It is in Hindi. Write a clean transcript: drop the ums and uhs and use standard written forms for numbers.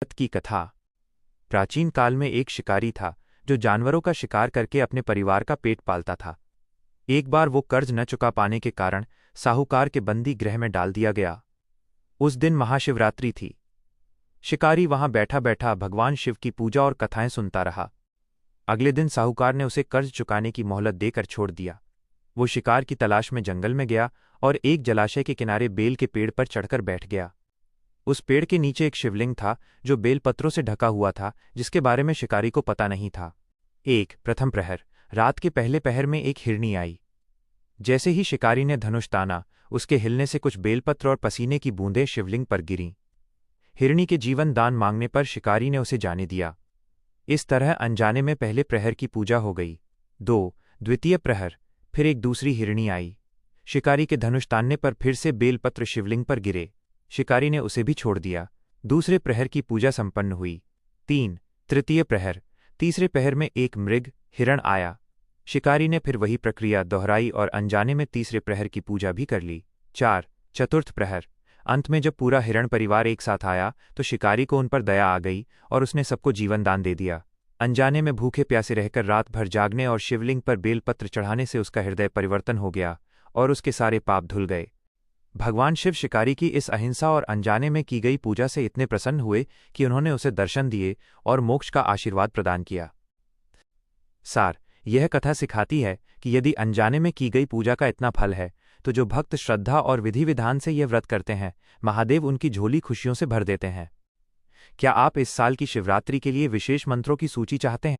की कथा। प्राचीन काल में एक शिकारी था जो जानवरों का शिकार करके अपने परिवार का पेट पालता था। एक बार वो कर्ज न चुका पाने के कारण साहूकार के बंदी गृह में डाल दिया गया। उस दिन महाशिवरात्रि थी। शिकारी वहां बैठा बैठा भगवान शिव की पूजा और कथाएं सुनता रहा। अगले दिन साहूकार ने उसे कर्ज चुकाने की मोहलत देकर छोड़ दिया। वो शिकार की तलाश में जंगल में गया और एक जलाशय के किनारे बेल के पेड़ पर चढ़कर बैठ गया। उस पेड़ के नीचे एक शिवलिंग था जो बेलपत्रों से ढका हुआ था, जिसके बारे में शिकारी को पता नहीं था। प्रथम प्रहर, रात के पहले पहर में एक हिरनी आई। जैसे ही शिकारी ने धनुष ताना, उसके हिलने से कुछ बेलपत्र और पसीने की बूंदें शिवलिंग पर गिरीं। हिरनी के जीवन दान मांगने पर शिकारी ने उसे जाने दिया। इस तरह अनजाने में पहले प्रहर की पूजा हो गई। द्वितीय प्रहर, फिर एक दूसरी हिरनी आई। शिकारी के धनुष तानने पर फिर से बेलपत्र शिवलिंग पर गिरे। शिकारी ने उसे भी छोड़ दिया। दूसरे प्रहर की पूजा संपन्न हुई। तृतीय प्रहर, तीसरे प्रहर में एक मृग हिरण आया। शिकारी ने फिर वही प्रक्रिया दोहराई और अनजाने में तीसरे प्रहर की पूजा भी कर ली। चतुर्थ प्रहर, अंत में जब पूरा हिरण परिवार एक साथ आया तो शिकारी को उन पर दया आ गई और उसने सबको जीवन दान दे दिया। अनजाने में भूखे प्यासे रहकर रात भर जागने और शिवलिंग पर बेलपत्र चढ़ाने से उसका हृदय परिवर्तन हो गया और उसके सारे पाप धुल गए। भगवान शिव शिकारी की इस अहिंसा और अनजाने में की गई पूजा से इतने प्रसन्न हुए कि उन्होंने उसे दर्शन दिए और मोक्ष का आशीर्वाद प्रदान किया। सार, यह कथा सिखाती है कि यदि अनजाने में की गई पूजा का इतना फल है, तो जो भक्त श्रद्धा और विधि विधान से यह व्रत करते हैं, महादेव उनकी झोली खुशियों से भर देते हैं। क्या आप इस साल की शिवरात्रि के लिए विशेष मंत्रों की सूची चाहते हैं?